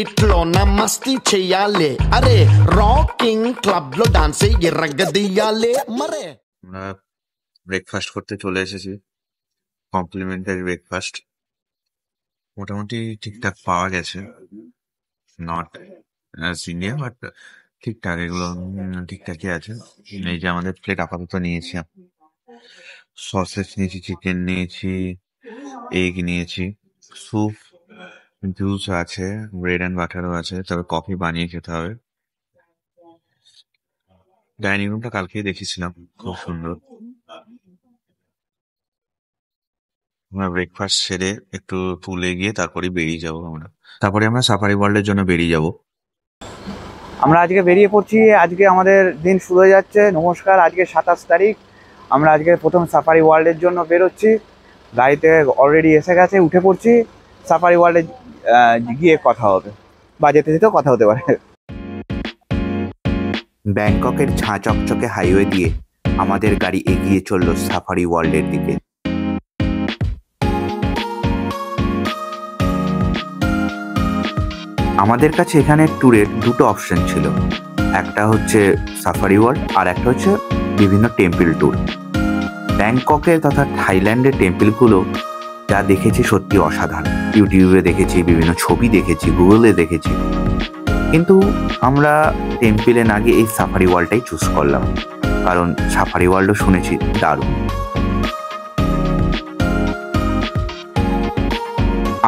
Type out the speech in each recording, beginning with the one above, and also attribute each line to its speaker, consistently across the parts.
Speaker 1: Street లోన మస్తీ చెయ్యాలి, అరే రాకింగ్ క్లబ్ లో డాన్స్ ఎర్రగదీయాలి మరే.
Speaker 2: আমরা ব্রেকফাস্ট করতে চলে এসেছি, কমপ্লিমেন্টারি ব্রেকফাস্ট। মোটামুটি ঠিকঠাক পাওয়া গেছে, নট অ্যাজ ইন্ডিয়া বাট ঠিকঠাক, এগুলো ঠিকঠাকই আছে। এই যে আমাদের প্লেট আপাতত নিয়েছি, সসেজ নিয়েছি, চিকেন নিয়েছি, এগ নিয়েছি, স্যুপ, জুস আছে, ব্রেড অ্যান্ড বাটারও আছে, তবে কফি বানিয়ে খেতে হবে। ডাইনিং রুমটা কালকেই দেখেছিলাম, খুব সুন্দর। আমরা ব্রেকফাস্ট সেরে একটু পুলে গিয়ে তারপরে বেরিয়ে যাব আমরা। তারপরে আমরা সাফারি ওয়ার্ল্ডের জন্য বেরিয়ে যাব।
Speaker 3: আমরা আজকে বেরিয়ে পড়ছি। আজকে আমাদের দিন শুরু হয়ে যাচ্ছে। নমস্কার, আজকে 27 তারিখ। আমরা আজকে প্রথম সাফারি ওয়ার্ল্ডের জন্য বেরোচ্ছি। গাড়িতে অলরেডি এসে গেছে, উঠে পড়ছি। সাফারি ওয়ার্ল্ডে গিয়ে কথা হবে, বা যেতে যেতেও কথা হতে পারে।
Speaker 4: ব্যাংককের ঝাঁ চকচকে হাইওয়ে দিয়ে আমাদের গাড়ি এগিয়ে চলল সাফারি ওয়ার্ল্ডের দিকে। আমাদের কাছে এখানে ট্যুরের দুটো অপশন ছিল, একটা হচ্ছে সাফারি ওয়ার্ল্ড আর একটা হচ্ছে বিভিন্ন টেম্পল ট্যুর। ব্যাংককের তথা থাইল্যান্ডের টেম্পলগুলো যা দেখেছি সত্যি অসাধারণ। ইউটিউবে দেখেছি, বিভিন্ন ছবি দেখেছি, গুগলে দেখেছি, কিন্তু আমরা টেম্পলে না গিয়ে এই সাফারি ওয়ার্ল্ডটাই চুজ করলাম, কারণ সাফারি ওয়ার্ল্ডও শুনেছি দারুণ।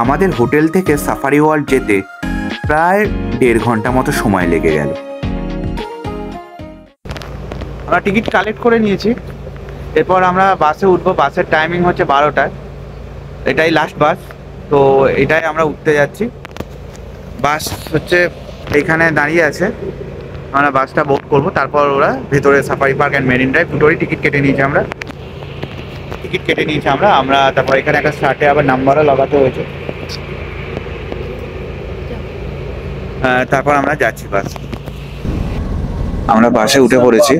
Speaker 4: আমাদের হোটেল থেকে সাফারি ওয়ার্ল্ড যেতে প্রায় 1.5 ঘন্টা মতো সময় লেগে গেল।
Speaker 3: আমরা টিকিট কালেক্ট করে নিয়েছি, এরপর আমরা বাসে উঠবো। বাসের টাইমিং হচ্ছে 12টায়, এটাই লাস্ট বাস, তো এটাই আমরা উঠতে যাচ্ছি। বাস হচ্ছে এখানে দাঁড়িয়ে আছে, আমরা বাসটা বুক করবো, তারপর ওরা ভেতরে safari park and marine drive দুটোরই টিকিট কেটে নিয়েছি আমরা। আমরা তারপর এখানে একটা শার্টে আবার নাম্বারও লাগাতে হয়েছে। তারপর আমরা যাচ্ছি বাস। আমরা বাসে উঠে পড়েছি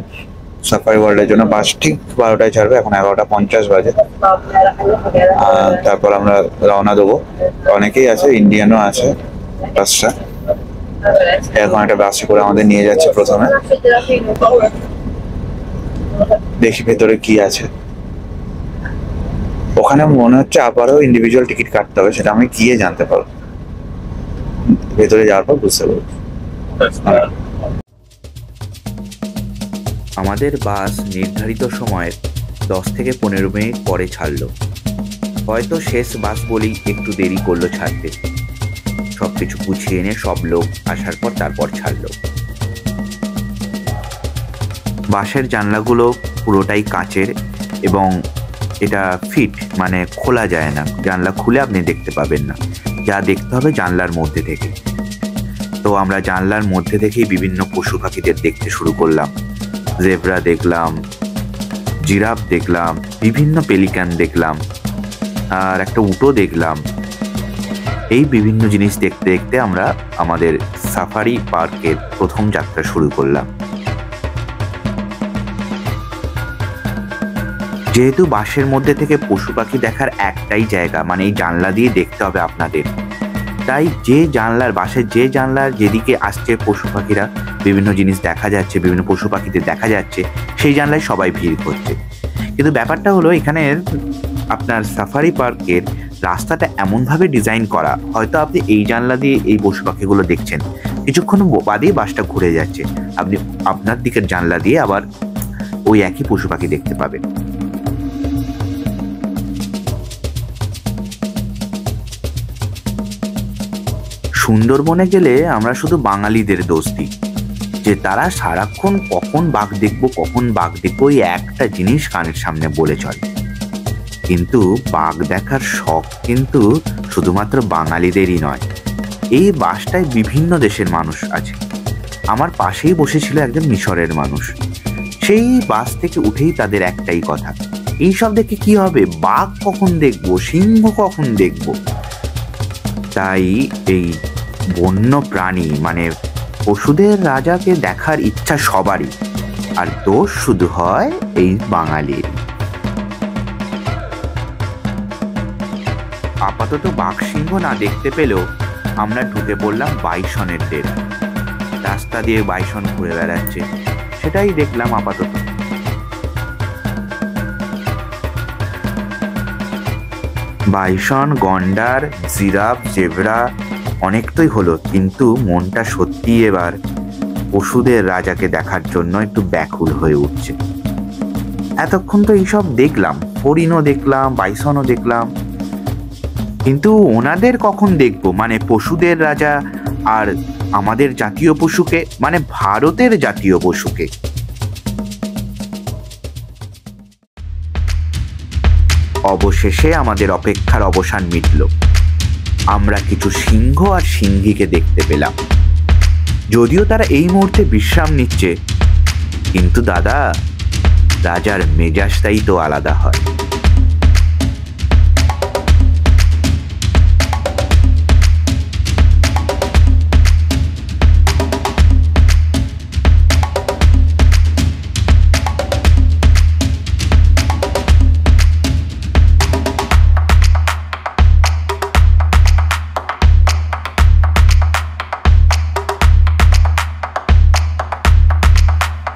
Speaker 3: সাফারি ওয়ার্ল্ডের জন্য। বাস ঠিক 12টায় ছাড়বে, এখন 11:50 বাজে। তারপর আমরা রওনা দেবো। অনেকেই আছে, ইন্ডিয়ানও আছে বাসটা। এখন একটা বাসে করে আমাদের নিয়ে যাচ্ছে। প্রথমে দেখি ভেতরে কি আছে। ওখানে মনে হচ্ছে আবারও ইন্ডিভিজুয়াল টিকিট কাটতে হবে, সেটা আমি গিয়ে জানতে পারবো, ভেতরে যাওয়ার পর বুঝতে পারবো।
Speaker 4: আমাদের বাস নির্ধারিত সময়ের 10 থেকে 15 মিনিট পরে ছাড়লো। হয়তো শেষ বাস বলেই একটু দেরি করলো ছাড়তে। সবকিছু গুছিয়ে এনে সব লোক আসার পর তারপর ছাড়লো। বাসের জানলাগুলো পুরোটাই কাচের এবং এটা ফিট, মানে খোলা যায় না। জানলা খুলে আপনি দেখতে পাবেন না, যা দেখতে হবে জানলার মধ্যে থেকে। তো আমরা জানলার মধ্যে থেকেই বিভিন্ন পশু পাখিদের দেখতে শুরু করলাম। জেব্রা দেখলাম, জিরাফ দেখলাম, বিভিন্ন পেলিকান দেখলাম, আর একটা উটও দেখলাম। এই বিভিন্ন জিনিস দেখতে দেখতে আমরা আমাদের সাফারি পার্কের প্রথম যাত্রা শুরু করলাম। যেহেতু বাসের মধ্যে থেকে পশু পাখি দেখার একটাই জায়গা, মানে এই জানলা দিয়ে দেখতে হবে আপনাদের, তাই যে জানলার বাসের যে জানলার যেদিকে আসছে পশু পাখিরা, বিভিন্ন জিনিস দেখা যাচ্ছে, বিভিন্ন পশু পাখিদের দেখা যাচ্ছে, সেই জানলায় সবাই ভিড় করছে। কিন্তু ব্যাপারটা হলো এখানে আপনার সাফারি পার্কের রাস্তাটা এমনভাবে ডিজাইন করা, হয়তো আপনি এই জানলা দিয়ে এই পশু পাখিগুলো দেখছেন, কিছুক্ষণ বাদেই বাসটা ঘুরে যাচ্ছে, আপনি আপনার দিকের জানলা দিয়ে আবার ওই একই পশু পাখি দেখতে পাবেন। সুন্দরবনে গেলে আমরা শুধু বাঙালিদের দোষ দিই যে তারা সারাক্ষণ কখন বাঘ দেখবো এই একটা জিনিস কানের সামনে বলে চলে। কিন্তু বাঘ দেখার শখ কিন্তু শুধুমাত্র বাঙালিদেরই নয়, এই বাসটায় বিভিন্ন দেশের মানুষ আছে। আমার পাশেই বসেছিল একজন মিশরের মানুষ। সেই বাস থেকে উঠেই তাদের একটাই কথা, এইসব দেখে কি হবে, বাঘ কখন দেখবো, সিংহ কখন দেখবো। তাই এই বন্য প্রাণী মানে পশুদের রাজাকে দেখার ইচ্ছা সবারই, আর দোষ শুধু হয় এই বাঙালির। আপাতত বাঘ সিংহ না দেখতে পেলেও আমরা ঢুকে পড়লাম বাইসনের ডেরা। রাস্তা দিয়ে বাইসন ঘুরে বেড়াচ্ছে, সেটাই দেখলাম আপাতত। বাইসন, গন্ডার, জিরাফ, জেব্রা অনেকটাই হলো, কিন্তু মনটা সত্যি এবার পশুদের রাজাকে দেখার জন্য একটু ব্যাকুল হয়ে উঠছে। এতক্ষণ তো এইসব দেখলাম, হরিণও দেখলাম, বাইসনও দেখলাম, কিন্তু ওনাদের কখন দেখবো, মানে পশুদের রাজা আর আমাদের জাতীয় পশুকে, মানে ভারতের জাতীয় পশুকে। অবশেষে আমাদের অপেক্ষার অবসান মিটল। আমরা কিছু সিংহ আর সিংহীকে দেখতে পেলাম। যদিও তারা এই মুহূর্তে বিশ্রাম নিচ্ছে, কিন্তু দাদা, রাজার মেজাজটাই তো আলাদা হয়।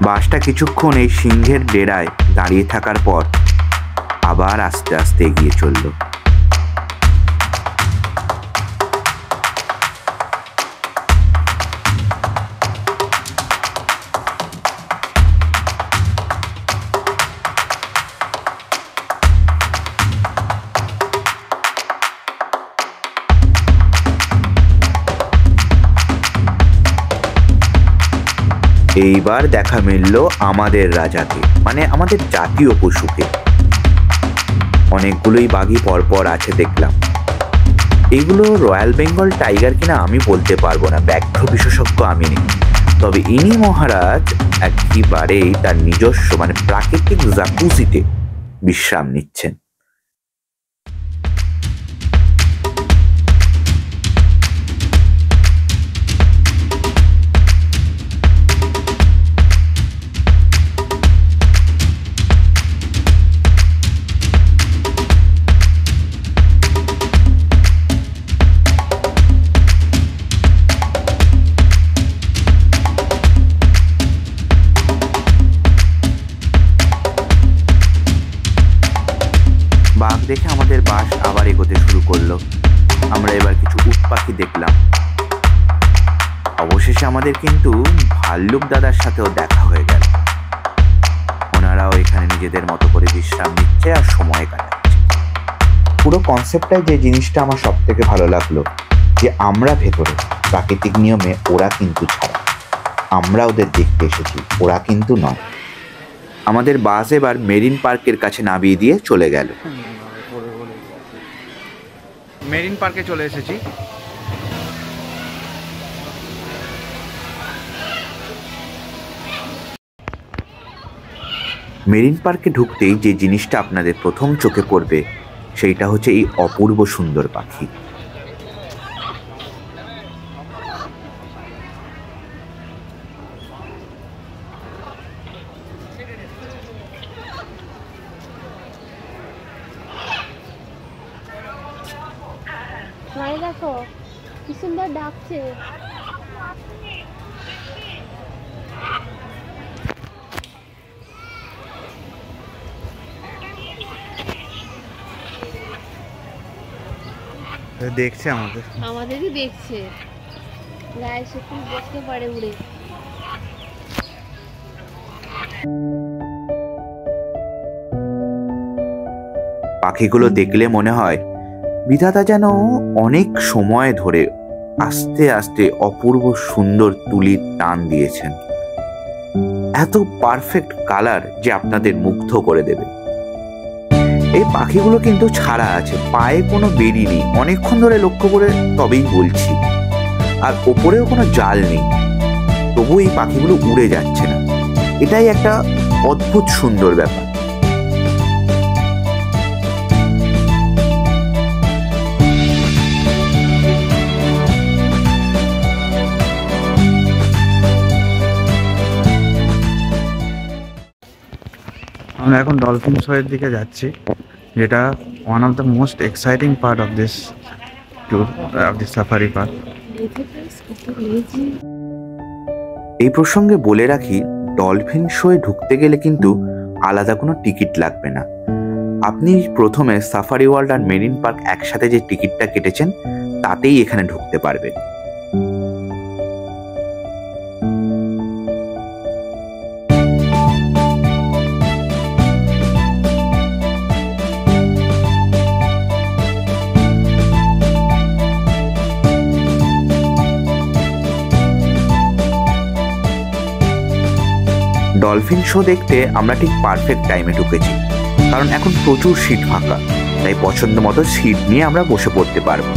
Speaker 4: বাসটা কিছুক্ষণ এই সিংহের ডেরায় দাঁড়িয়ে থাকার পর আবার আস্তে আস্তে এগিয়ে চলল। এইবার দেখা মিলল আমাদের রাজাকে, মানে আমাদের জাতীয় পশুকে। অনেকগুলোই বাঘই পরপর আছে দেখলাম। এইগুলো রয়্যাল বেঙ্গল টাইগার কিনা আমি বলতে পারবো না, ব্যাঘ্র বিশেষজ্ঞ আমি নেই। তবে ইনি মহারাজ একেবারেই তার নিজস্ব মানে প্রাকৃতিক জাকুজিতে বিশ্রাম নিচ্ছেন। বাঘ দেখে আমাদের বাস আবার এগোতে শুরু করলো। আমরা এবার কিছু উট পাখি দেখলাম। অবশেষে আমাদের কিন্তু ভাল্লুক দাদার সাথেও দেখা হয়ে গেল। ওনারাও এখানে নিজেদের মতো করে বিশ্রাম নিচ্ছে আর সময় কাটাচ্ছে। পুরো কনসেপ্টটাই যে জিনিসটা আমার সব থেকে ভালো লাগলো, যে আমরা ভেতরে প্রাকৃতিক নিয়মে, ওরা কিন্তু ছাড়া। আমরা ওদের দেখতে এসেছি, ওরা কিন্তু নয়। আমাদের বাস এবার মেরিন পার্কের কাছে নামিয়ে দিয়ে চলে গেল।
Speaker 3: মেরিন পার্কে চলে এসেছি।
Speaker 4: মেরিন পার্কে ঢুকতেই যে জিনিসটা আপনাদের প্রথম চোখে পড়বে সেইটা হচ্ছে এই অপূর্ব সুন্দর পাখি।
Speaker 5: দেখো কি সুন্দর ডাকছে।
Speaker 3: দেখছে
Speaker 5: আমাদেরই দেখছে, গায়ে সত্যি বসতে পারে উড়ে।
Speaker 4: পাখিগুলো দেখলে মনে হয় বিধাতা যেন অনেক সময় ধরে আস্তে আস্তে অপূর্ব সুন্দর তুলির টান দিয়েছেন। এত পারফেক্ট কালার যে আপনাদের মুগ্ধ করে দেবে। এই পাখিগুলো কিন্তু ছাড়া আছে, পায়ে কোনো বেরি নেই, অনেকক্ষণ ধরে লক্ষ্য করে তবেই বলছি। আর ওপরেও কোনো জাল নেই, তবু এই পাখিগুলো উড়ে যাচ্ছে না। এটাই একটা অদ্ভুত সুন্দর ব্যাপার।
Speaker 3: আমরা এখন ডলফিন শোয়ের দিকে যাচ্ছি, যেটা one of the most exciting part of this tour, of this safari park.
Speaker 4: এই প্রসঙ্গে বলে রাখি, ডলফিন শোয়ে ঢুকতে গেলে কিন্তু আলাদা কোনো টিকিট লাগবে না। আপনি প্রথমে সাফারি ওয়ার্ল্ড আর মেরিন পার্ক একসাথে যে টিকিটটা কেটেছেন তাতেই এখানে ঢুকতে পারবেন। ডলফিন শো দেখতে আমরা ঠিক পারফেক্ট টাইমে ঢুকেছি, কারণ এখন প্রচুর সিট ফাঁকা, তাই পছন্দ মতো সিট নিয়ে আমরা বসে পড়তে পারবো।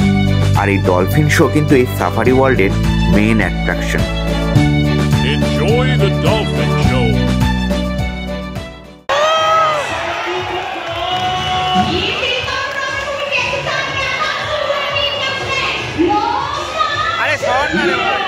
Speaker 4: আর এই ডলফিন শো কিন্তু এই সাফারি ওয়ার্ল্ডের main attraction.
Speaker 6: Enjoy the Dolphin Show.
Speaker 3: আরে শর্ট না রে ভাই।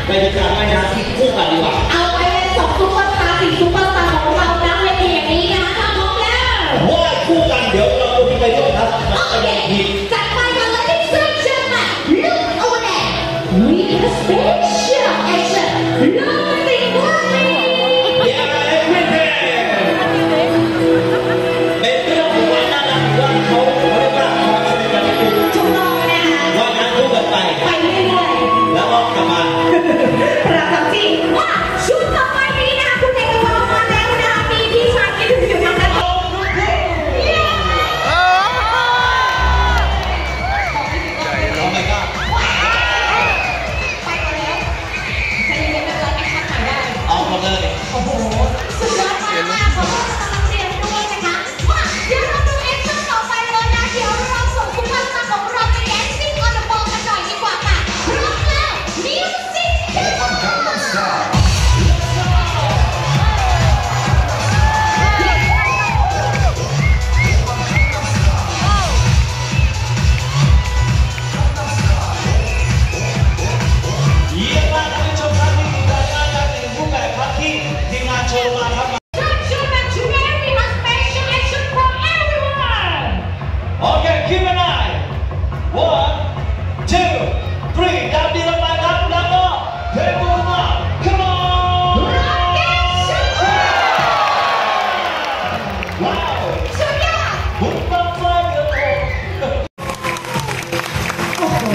Speaker 7: ไปดูการว่ายน้ำที่คู่กันดีกว่าเอาไปเลยสองซุปเปอร์สตาร์4ซุปเปอร์สตาร์ของเรานะเวทีอย่างนี้นะคะถ้าพร้อมแล้วว่ายคู่กันเดี๋ยวเราดูไปด้วยครับนักแสดงทีมจัดไปกันเลยที่เสื้อเชิ้ตมา Look over there we have special action Loving Worthy เป็นเรื่องของความน่ารักว่าเขาเรียกว่าความสนิทกันถูกต้องนะคะว่าน้ำคู่กันไปเรื่อยๆแล้วก็กลับมาประทับใจว่าชุดต่อไปนี้นะคะคุณเอกวามาแล้วนะคะมีพี่ชายที่ถืออยู่ทางด้านโน้นเอาหมดเลยโอ้โหสุดยอดมากๆขอโทษกำลังเตรียมด้วยนะคะว่าเดี๋ยวเราดูแอคชั่นต่อไปเลยนะเดี๋ยวเราส่งคุณผู้ชมของเราไปแดนซิ่งออนเดอะบอลกันหน่อยดีกว่าค่ะพร้อมแล้วมิวสิกOkay, keep an eye. 1, 2, 3. ดาวดีละไปครับแล้วก็เทปบูมา Come on. ว้าวสุดยอดบุกบังไฟกันเลย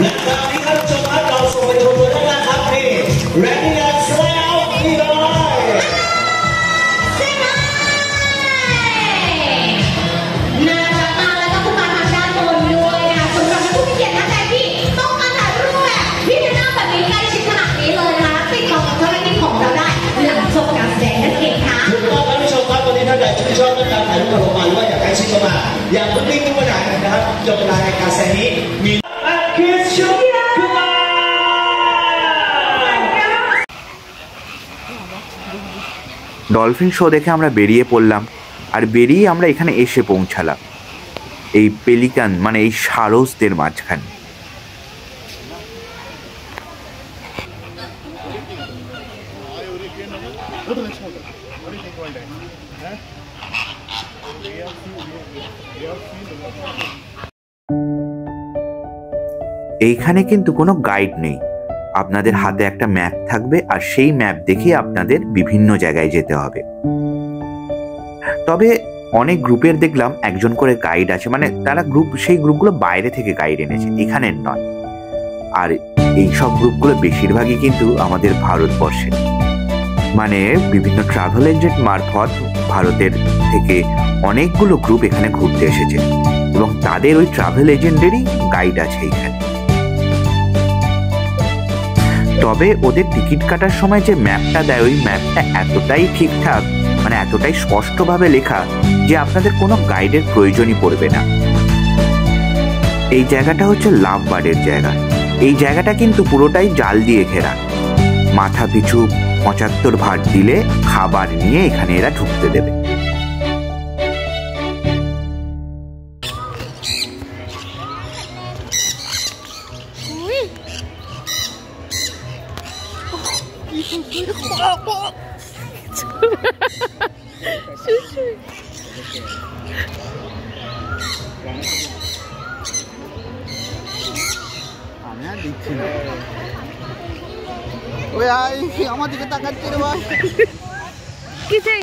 Speaker 7: และตอนนี้ครับชมครับเราส่งไปตัวได้แล้วครับนี่ Ready and Slay Out นี่เลยน่ารักมากแล้วก็ผู้มาทางด้านบนด้วยนะคะสำหรับผู้มีเกียรติท่านใดที่ต้องมาถ่ายรูปแบบที่จะนั่งแบบนี้ใกล้ชิดขนาดนี้เลยนะคะติดต่อกับเจ้าหน้าที่ของเราได้หลังชมการแสดงนั่นเองค่ะถูกต้องครับผู้ชมครับวันนี้ท่านใดที่ชอบเรื่องการถ่ายรูปกับผมมาหรือว่าอยากใกล้ชิดเข้ามาอยากพึ่งรีบเข้ามาถ่ายนะครับจบเวลาในการแสดงนี้มีคิสชุดขึ้นมา
Speaker 4: ডলফিন শো দেখে আমরা বেরিয়ে পড়লাম, আর বেরিয়ে আমরা এখানে এসে পৌঁছালাম এই পেলিকান মানে এই সারসদের মাঝখানে। এইখানে কিন্তু কোনো গাইড নেই, আপনাদের হাতে একটা ম্যাপ থাকবে আর সেই ম্যাপ দেখে আপনাদের বিভিন্ন জায়গায় যেতে হবে। তবে অনেক গ্রুপের দেখলাম একজন করে গাইড আছে, মানে তারা সেই গ্রুপগুলো বাইরে থেকে গাইড এনেছে, এখানের নয়। আর এই সব গ্রুপগুলো বেশিরভাগই কিন্তু আমাদের ভারতবর্ষের, মানে বিভিন্ন ট্রাভেল এজেন্ট মারফত ভারতের থেকে অনেকগুলো গ্রুপ এখানে ঘুরতে এসেছে এবং তাদের ওই ট্রাভেল এজেন্টেরই গাইড আছে এখানে। তবে ওদের টিকিট কাটার সময় যে ম্যাপটা দেয় ওই ম্যাপটা এতটাই ঠিকঠাক, মানে এতটাই স্পষ্টভাবে লেখা যে আপনাদের কোনো গাইডের প্রয়োজনই পড়বে না। এই জায়গাটা হচ্ছে লাভ বার্ডের জায়গা। এই জায়গাটা কিন্তু পুরোটাই জাল দিয়ে ঘেরা, মাথা পিছু 75 ভাট দিলে খাবার নিয়ে এখানে এরা ঢুকতে দেবে।
Speaker 1: আমার দিকে তাকাচ্ছে রে ভাই,
Speaker 5: কি চাই?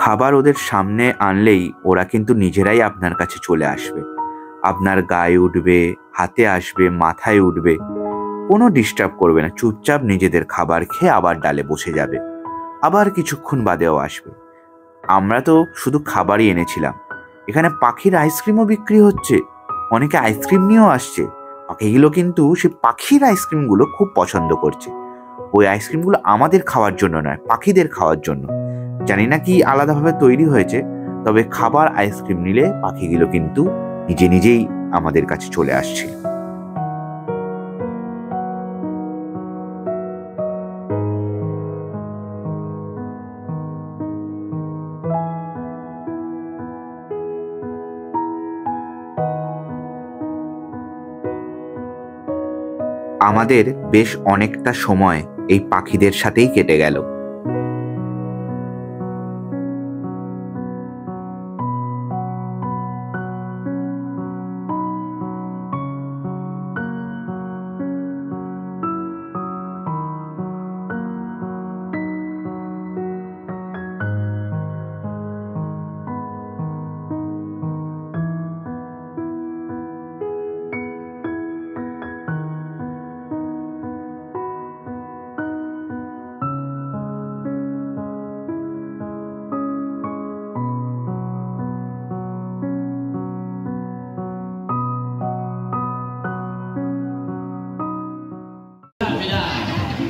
Speaker 4: খাবার ওদের সামনে আনলেই ওরা কিন্তু নিজেরাই আপনার কাছে চলে আসবে, আপনার গায়ে উঠবে, হাতে আসবে, মাথায় উঠবে, কোনো ডিস্টার্ব করবে না। চুপচাপ নিজেদের খাবার খেয়ে আবার ডালে বসে যাবে, আবার কিছুক্ষণ বাদেও আসবে। আমরা তো শুধু খাবারই এনেছিলাম, এখানে পাখির আইসক্রিমও বিক্রি হচ্ছে, অনেকে আইসক্রিম নিয়েও আসছে। পাখিগুলো কিন্তু সেই পাখির আইসক্রিমগুলো খুব পছন্দ করছে। ওই আইসক্রিমগুলো আমাদের খাওয়ার জন্য নয়, পাখিদের খাওয়ার জন্য। জানি না কি আলাদাভাবে তৈরি হয়েছে, তবে খাবার আইসক্রিম নিলে পাখিগুলো কিন্তু নিজে নিজেই আমাদের কাছে চলে আসছে। আমাদের বেশ অনেকটা সময় এই পাখিদের সাথেই কেটে গেল।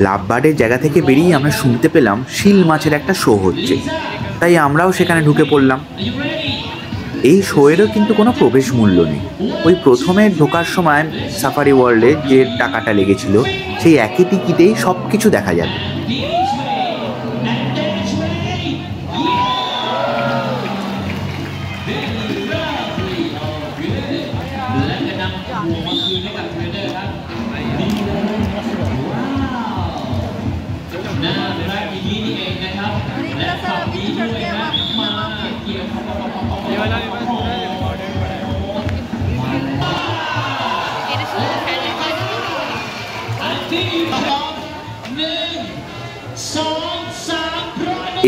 Speaker 4: লাভবার্ডের জায়গা থেকে বেরিয়ে আমরা শুনতে পেলাম শিল মাছের একটা শো হচ্ছে, তাই আমরাও সেখানে ঢুকে পড়লাম। এই শোয়েরও কিন্তু কোনো প্রবেশ মূল্য নেই। ওই প্রথমে ঢোকার সময় সাফারি ওয়ার্ল্ডে যে টাকাটা লেগেছিল সেই একই টিকিটেই সব কিছু দেখা যাবে।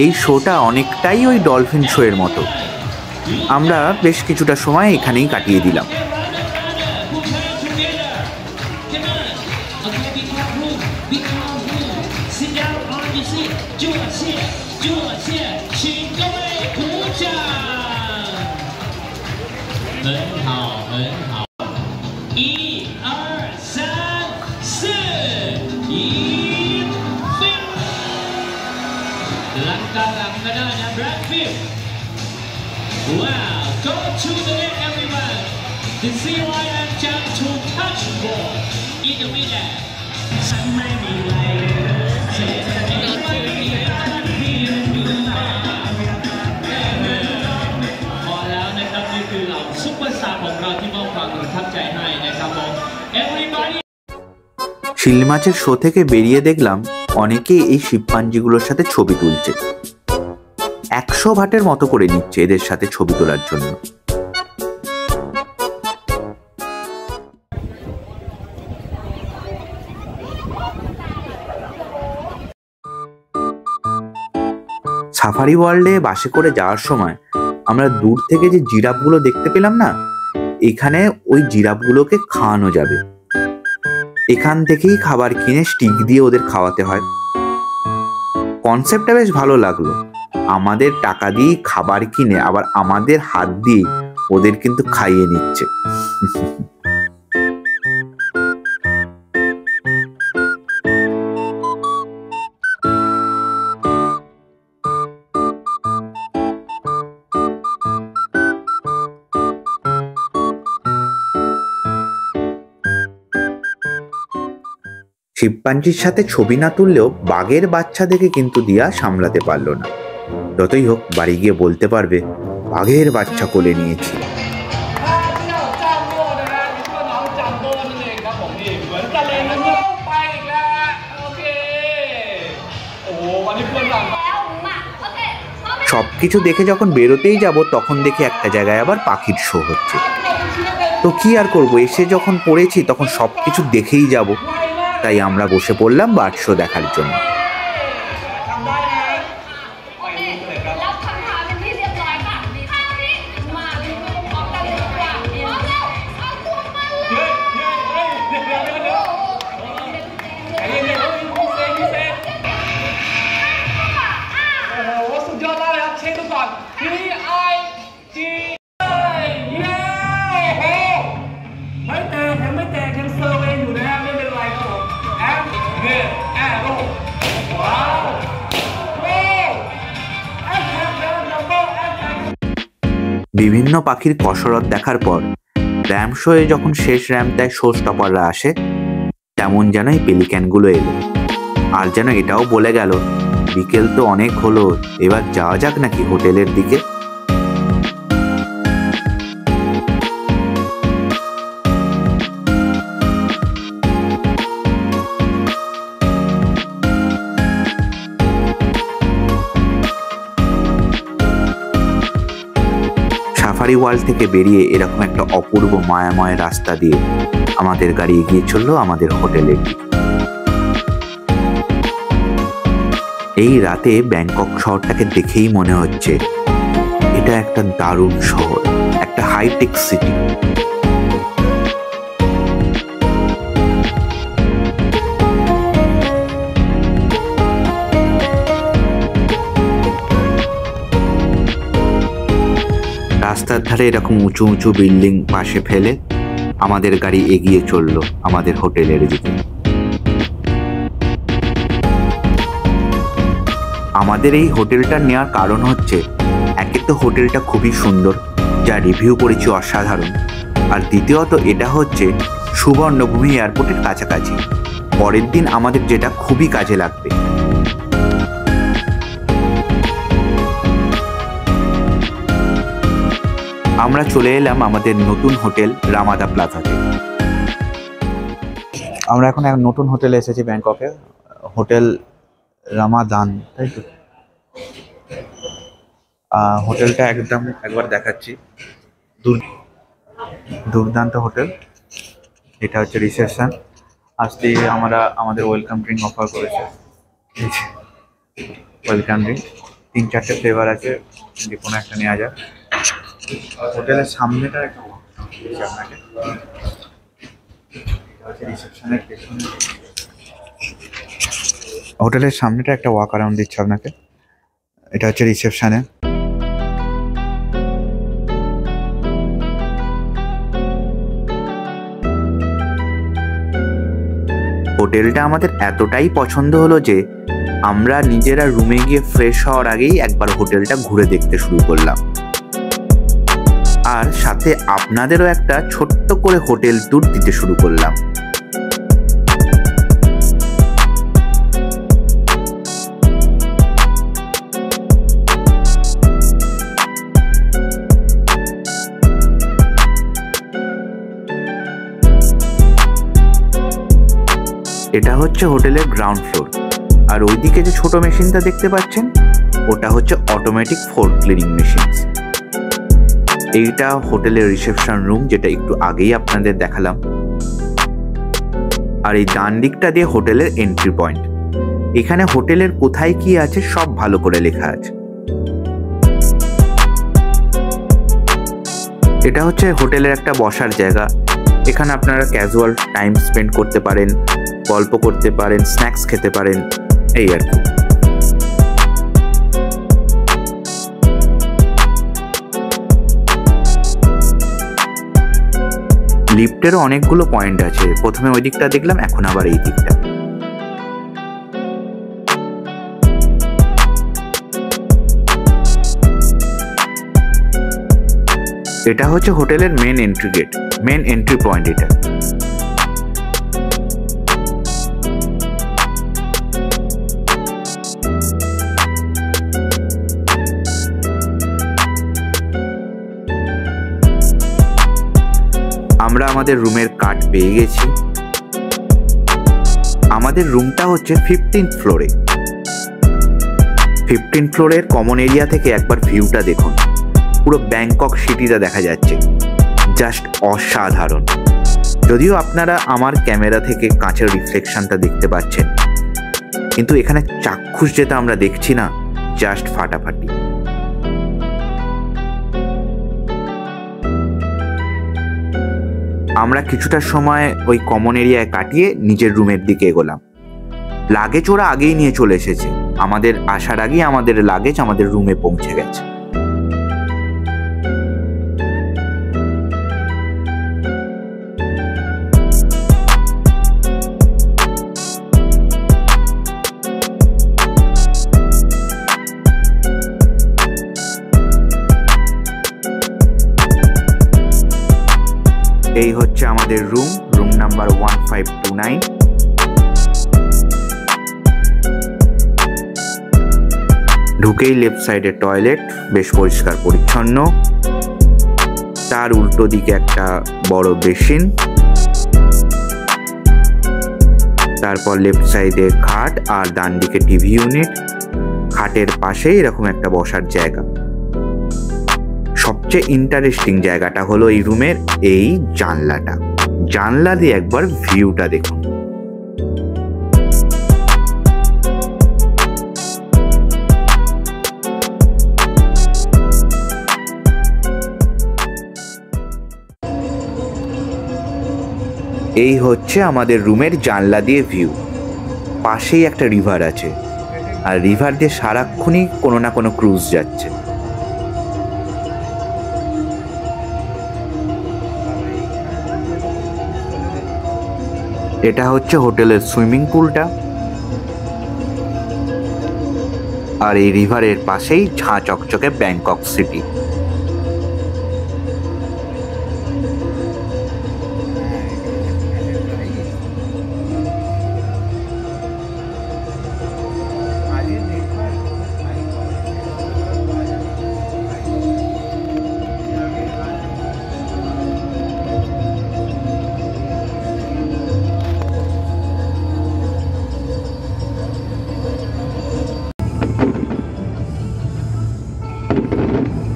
Speaker 4: এই শোটা অনেকটাই ওই ডলফিন শো এর মতো। আমরা বেশ কিছুটা সময় এখানেই কাটিয়ে দিলাম।
Speaker 8: Wow, go to the net, everyone. The sea lion jump to touch ball in the middle. พอแล้วนะครับนี่คือเหล่าซุปเปอร์สตาร์ของเราที่มอบความประทับใจให้นะครับผม Everybody
Speaker 4: শিল মাছের শো থেকে বেরিয়ে দেখলাম অনেকেই এই শিবপাঞ্জিগুলোর সাথে ছবি তুলছে। 100 ভাটের মতো করে নিচ্ছে এদের সাথে ছবি তোলার জন্য। সাফারি ওয়ার্ল্ডে বাসে করে যাওয়ার সময় আমরা দূর থেকে যে জিরাফগুলো দেখতে পেলাম না, এখানে ওই জিরাফগুলোকে খাওয়ানো যাবে। এখান থেকেই খাবার কিনে স্টিক দিয়ে ওদের খাওয়াতে হয়। কনসেপ্টটা বেশ ভালো লাগলো। আমাদের টাকা দিয়ে খাবার কিনে আবার আমাদের হাত দিয়ে ওদের কিন্তু খাইয়ে নিচ্ছে। শিবপাঞ্জির সাথে ছবি না তুললেও বাঘের বাচ্চা দেখে কিন্তু দিয়া সামলাতে পারলো না। যতই হোক বাড়ি গিয়ে বলতে পারবে বাঘের বাচ্চা কোলে নিয়েছি। সবকিছু দেখে যখন বেরোতেই যাব তখন দেখি একটা জায়গায় আবার পাখির শো হচ্ছে। তো কি আর করবো, এসে যখন পড়েছি তখন সবকিছু দেখেই যাব। তাই আমরা বসে পড়লাম বার্ড শো দেখার জন্য। বিভিন্ন পাখির কসরত দেখার পর র্যাম শোয়ে যখন শেষ র্যাম্পটায় শো স্টপাররা আসে, তেমন যেন এই পেলিক্যানগুলো এলো। আর যেন এটাও বলে গেল বিকেল তো অনেক হলো, এবার যাওয়া যাক নাকি হোটেলের দিকে। মেমোরি ওয়ার্ল্ড থেকে বেরিয়ে এরকম একটা অপূর্ব মায়াময় রাস্তা দিয়ে আমাদের গাড়ি এগিয়ে চললো আমাদের হোটেলের দিকে। এই রাতে ব্যাংকক শহরটাকে দেখেই মনে হচ্ছে এটা একটা দারুণ শহর, একটা হাইটেক সিটি। রাস্তার ধারে এরকম উঁচু উঁচু বিল্ডিং পাশে ফেলে আমাদের গাড়ি এগিয়ে চললো আমাদের হোটেলের দিকে। আমাদের এই হোটেলটা নেওয়ার কারণ হচ্ছে, একে তো হোটেলটা খুবই সুন্দর, যা রিভিউ করেছি অসাধারণ, আর দ্বিতীয়ত এটা হচ্ছে সুবর্ণভূমি এয়ারপোর্টের কাছাকাছি। পরের দিন আমাদের যেটা খুবই কাজে লাগবে। আমরা চলে এলাম আমাদের নতুন হোটেল রামাদা প্লাজাতে। আমরা এখন এক নতুন হোটেলে এসেছি ব্যাংককে, হোটেল রামাদান, তাই তো? হোটেলটা একদম একবার দেখাচ্ছি, দুর্দান্ত হোটেল। এটা হচ্ছে রিসেপশন। আজকে আমরা আমাদের ওয়েলকাম ড্রিঙ্ক অফার করেছে। ওয়েলকাম ড্রিঙ্ক 3-4টে ফ্লেভার আছে, যে কোনো একটা নেওয়া যায়। হোটেলের সামনেটা একটা আপনাকে রিসেপশনের পেছনে, হোটেলের সামনেটা একটা ওয়াক অ্যারাউন্ড দিচ্ছে আপনাকে। এটা হচ্ছে রিসেপশনে। হোটেলটা আমাদের এতটাই পছন্দ হলো যে আমরা নিজেরা রুমে গিয়ে ফ্রেশ হওয়ার আগেই একবার হোটেলটা ঘুরে দেখতে শুরু করলাম, আর সাথে আপনাদেরও একটা ছোট্ট করে হোটেল ট্যুর দিতে শুরু করলাম। এটা হচ্ছে হোটেলের গ্রাউন্ড ফ্লোর, আর ওইদিকে যে ছোট মেশিনটা দেখতে পাচ্ছেন ওটা হচ্ছে অটোমেটিক ফ্লোর ক্লিনিং মেশিন। এইটা হোটেলের রিসেপশন রুম, যেটা একটু আগেই আপনাদের দেখালাম। আর এই ডান দিকটা দিয়ে হোটেলের এন্ট্রি পয়েন্ট। এখানে হোটেলের কোথায় কি আছে সব ভালো করে লেখা আছে। এটা হচ্ছে হোটেলের একটা বসার জায়গা। এখানে আপনারা ক্যাজুয়াল টাইম স্পেন্ড করতে পারেন, গল্প করতে পারেন, স্ন্যাক্স খেতে পারেন, এই আর কি। লিফটেরও অনেকগুলো পয়েন্ট আছে। প্রথমে ওই দিকটা দেখলাম, এখন আবার এই দিকটা। এটা হচ্ছে হোটেলের main entry gate, main entry point এটা। আমরা আমাদের রুমের কার্ড পেয়ে গেছি। আমাদের রুমটা হচ্ছে 15th ফ্লোরে। 15th ফ্লোরের কমন এরিয়া থেকে একবার ভিউটা দেখুন, পুরো ব্যাংকক সিটিটা দেখা যাচ্ছে, জাস্ট অসাধারণ। যদিও আপনারা আমার ক্যামেরা থেকে কাঁচের রিফ্লেকশনটা দেখতে পাচ্ছেন, কিন্তু এখানে চাক্ষুষ যেটা আমরা দেখছি না, জাস্ট ফাটাফাটি। আমরা কিছুটা সময় ওই কমন এরিয়ায় কাটিয়ে নিজের রুমের দিকে এগোলাম। লাগেজ ওরা আগেই নিয়ে চলে এসেছে, আমাদের আসার আগেই আমাদের লাগেজ আমাদের রুমে পৌঁছে গেছে। এই হচ্ছে আমাদের রুম, রুম নাম্বার 1529। ঢুকেই লেফট সাইডে টয়লেট, বেশ পরিষ্কার পরিচ্ছন্ন। তার উল্টো দিকে একটা বড় বেসিন, তারপর লেফট সাইডে খাট, আর ডান দিকে টিভি ইউনিট। খাটের পাশে এরকম একটা বসার জায়গা। সবচেয়ে সবচেয়ে ইন্টারেস্টিং জায়গাটা হলো এই রুমের এই জানলাটা। জানলা দিয়ে একবার ভিউটা দেখুন। এই হচ্ছে আমাদের রুমের জানলা দিয়ে ভিউ। পাশেই একটা রিভার আছে, আর রিভার দিয়ে সারাক্ষণই কোনো না কোনো ক্রুজ যাচ্ছে। এটা হচ্ছে হোটেলের সুইমিং পুলটা, আর এই রিভারের পাশেই ঝাঁ চকচকে ব্যাংকক সিটি।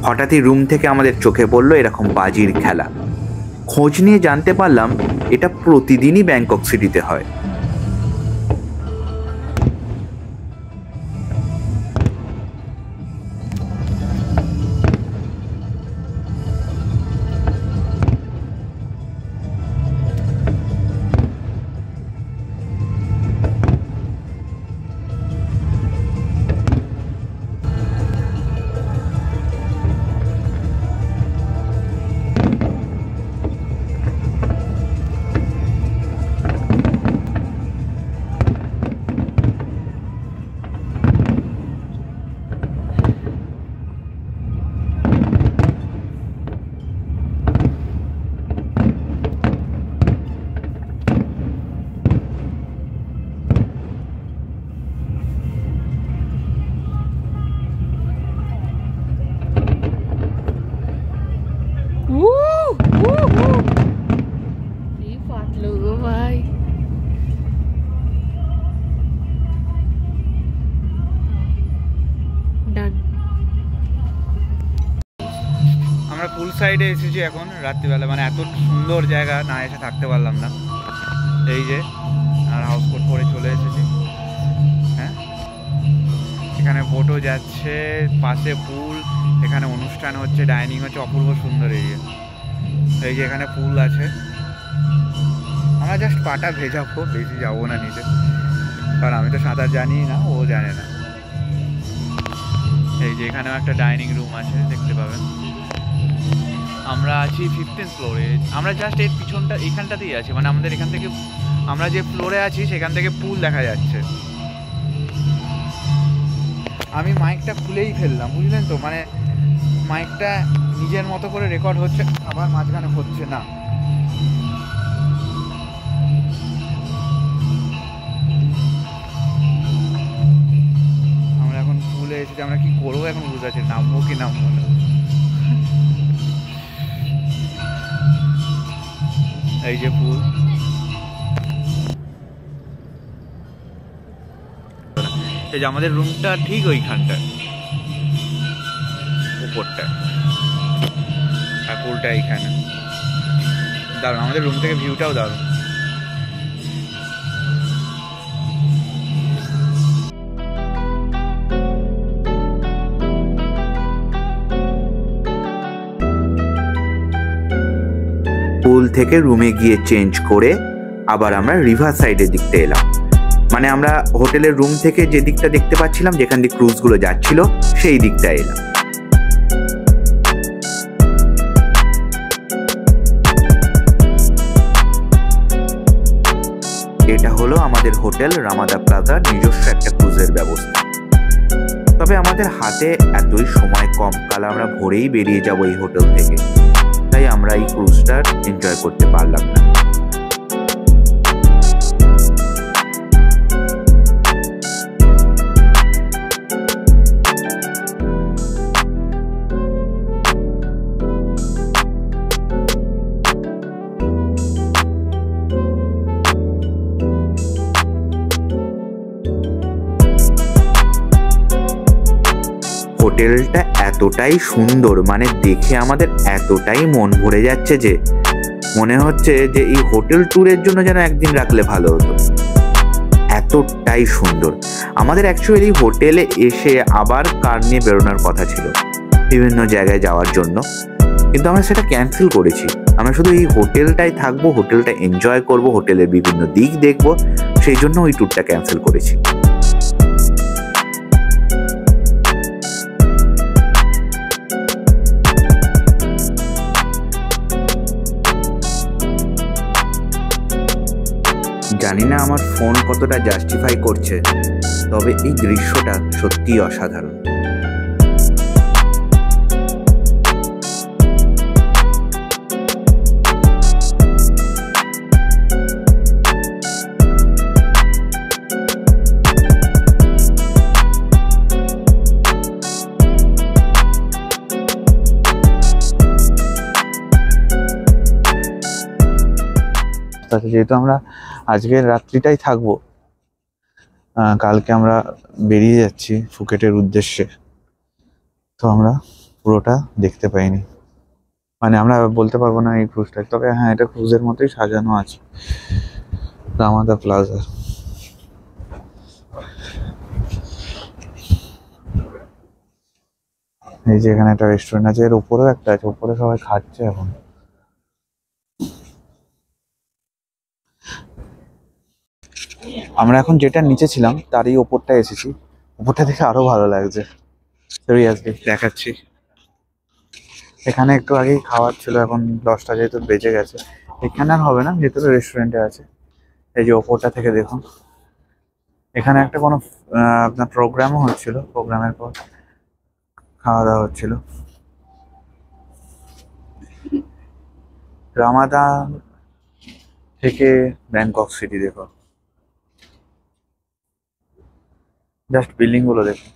Speaker 4: হঠাৎই রুম থেকে আমাদের চোখে পড়লো এরকম বাজির খেলা। খোঁজ নিয়ে জানতে পারলাম এটা প্রতিদিনই ব্যাংকক সিটিতে হয়।
Speaker 3: আমরা পুল সাইডে এসেছি এখন রাত্রিবেলা, মানে এত সুন্দর জায়গা, না এসে থাকতে পারলাম না। এই যে আর হাউস কোট পরে চলে এসেছি। হ্যাঁ, এখানে বোটও যাচ্ছে, পাশে পুল, এখানে অনুষ্ঠান হচ্ছে, ডাইনিং হচ্ছে, অপূর্ব সুন্দর এরিয়া। এই যে এখানে পুল আছে, আমরা জাস্ট পাটা ভেজাবো, বেশি যাবো না নিচে, কারণ আমি তো সাঁতার জানি না, ও জানে না। এই যে এখানেও একটা ডাইনিং রুম আছে, দেখতে পাবেন। আমরা আছি 15th ফ্লোরে। আমরা জাস্ট এর পিছনটা এইখানটাতেই আছি, মানে আমাদের এখান থেকে, আমরা যে ফ্লোরে আছি সেখান থেকে পুল দেখা যাচ্ছে। আমি মাইকটা খুলেই ফেললাম, বুঝলেন তো, মানে মাইকটা নিজের মতো করে রেকর্ড হচ্ছে, আবার মাঝখানে হচ্ছে না। আমরা এখন পুলে এসেছি, আমরা কি করবো এখন বুঝতে পারছি, নামবো কি নামবো না। এই যে পুল, এই যে আমাদের রুমটা ঠিক ওইখানটা উপরটা, আর পুলটা এইখানে। দারুণ, আমাদের রুম থেকে ভিউটাও দারুণ।
Speaker 4: পুল থেকে রুমে গিয়ে চেঞ্জ করে আবার আমরা রিভার সাইডের দিকতে এলাম। মানে আমরা হোটেলের রুম থেকে যে দিকটা দেখতে পাচ্ছিলাম, যেখান দিয়ে ক্রুজগুলো যাচ্ছিল, সেই দিকটা এলাম। এটা হলো আমাদের হোটেল রামাদা প্লাজার নিজস্ব একটা ক্রুজের ব্যবস্থা। তবে আমাদের হাতে এতই সময় কম, কাল আমরা ভোরেই বেরিয়ে যাব এই হোটেল থেকে, তাই আমরা এই ক্রুজটা এনজয় করতে পারলাম না। হোটেলটা এতটাই সুন্দর, মানে দেখে আমাদের এতটাই মন ভরে যাচ্ছে যে মনে হচ্ছে যে এই হোটেল ট্যুরের জন্য যেন একদিন রাখলে ভালো হতো, এতটাই সুন্দর। আমাদের অ্যাকচুয়ালি হোটেলে এসে আবার কার নিয়ে বেরোনোর কথা ছিল বিভিন্ন জায়গায় যাওয়ার জন্য, কিন্তু আমরা সেটা ক্যান্সেল করেছি। আমরা শুধু এই হোটেলটাই থাকবো, হোটেলটা এনজয় করব, হোটেলের বিভিন্ন দিক দেখবো, সেই জন্য ওই ট্যুরটা ক্যান্সেল করেছি। জানি না আমার ফোন কতটা জাস্টিফাই করছে, তবে এই দৃশ্যটা সত্যিই অসাধারণ।
Speaker 3: যেহেতু আমরা আজকের রাত্রিটাই থাকবো, কালকে আমরা বেরিয়ে যাচ্ছি ফুকেটের উদ্দেশ্যে, তো আমরা পুরোটা দেখতে পাইনি। মানে আমরা বলতে পারবো না এই ক্রুজটা, তবে হ্যাঁ এটা ক্রুজের মতোই সাজানো আছে রামাদা প্লাজা। এই যে এখানে একটা রেস্টুরেন্ট আছে, এর উপরেও একটা আছে, উপরে সবাই খাচ্ছে এখন। আমরা এখন যেটা নিচে ছিলাম তারই ওপরটা এসেছি, ওপরটা দেখে আরো ভালো লাগছে, আজকে দেখাচ্ছি। এখানে একটু আগেই খাওয়ার ছিল, এখন 10টা যেহেতু বেজে গেছে, এখানে আর হবে না, ভেতরে রেস্টুরেন্টে আছে। এই যে ওপরটা থেকে দেখুন, এখানে একটা কোনো আপনার প্রোগ্রামও হচ্ছিল, প্রোগ্রামের পর খাওয়া দাওয়া হচ্ছিল। রামাদান থেকে ব্যাংকক সিটি দেখো, জাস্ট বিল্ডিং গুলো দেখুন,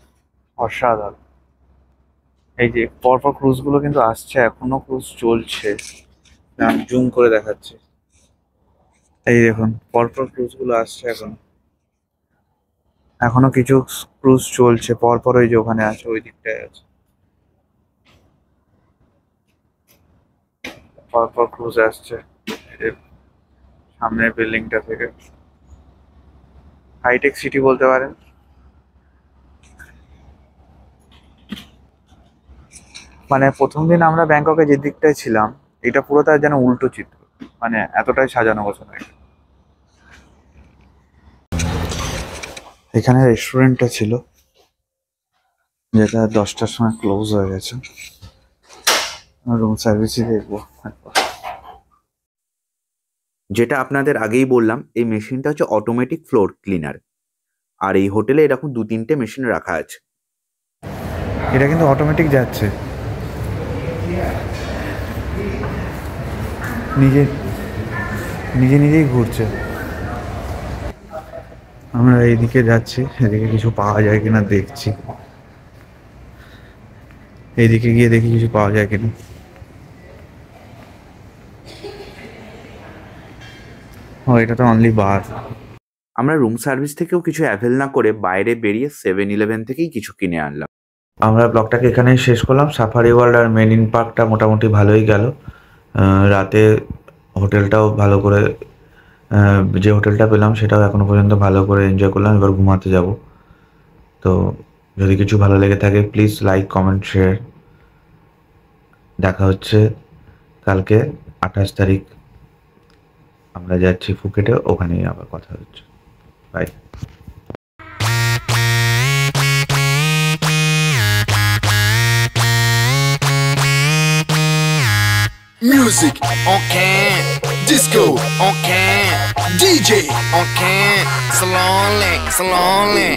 Speaker 3: অসাধারণ। এই যে পরপর ক্রুজ গুলো কিন্তু আসছে, এখনো ক্রুজ চলছে, জুম করে দেখাচ্ছে। এই দেখুন পরপর ক্রুজ গুলো আসছে, এখনো কিছু ক্রুজ চলছে পরপর। ওই যে ওখানে আছে, ওই দিকটায় আছে, পরপর ক্রুজ আসছে সামনের বিল্ডিংটা থেকে। হাইটেক সিটি বলতে পারেন। মানে প্রথম দিন আমরা ব্যাংককে যে দিকটায় ছিলাম, এটা পুরোটা যেন উল্টো চিত্র, মানে এতটাই সাজানো গোছানো। এখানে রেস্টুরেন্টটা ছিল, যেটা 10টার সময় ক্লোজ হয়ে গেছে। রুম সার্ভিসই দেখবো।
Speaker 4: যেটা আপনাদের আগেই বললাম, এই মেশিনটা হচ্ছে অটোমেটিক ফ্লোর ক্লিনার, আর এই হোটেলে এরকম 2-3টে মেশিন রাখা আছে।
Speaker 3: এটা কিন্তু অটোমেটিক যাচ্ছে, নিজেই ঘুরছে। আমরা এইদিকে যাচ্ছি, এদিকে কিছু পাওয়া যায় কিনা দেখছি, এইদিকে গিয়ে দেখি কিছু পাওয়া যায় কিনা। ও এটা তো অনলি বার।
Speaker 4: আমরা রুম সার্ভিস থেকেও কিছু অ্যাভেল না করে বাইরে বেরিয়ে 7-11 থেকেই কিছু কিনে আনলাম।
Speaker 3: আমরা ব্লগটাকে এখানেই শেষ করলাম। সাফারি ওয়ার্ল্ড আর মেরিন পার্কটা মোটামুটি ভালোই গেল। রাতে হোটেলটাও ভালো করে, যে হোটেলটা পেলাম সেটাও এখনো পর্যন্ত ভালো করে এনজয় করলাম। এবার ঘুমাতে যাব। তো যদি কিছু ভালো লেগে থাকে প্লিজ লাইক, কমেন্ট, শেয়ার। দেখা হচ্ছে কালকে 28 তারিখ আমরা যাচ্ছি ফুকেটে, ওখানেই আবার কথা হচ্ছে। By.
Speaker 1: Music on can, disco on can, DJ on can, slowly, slowly.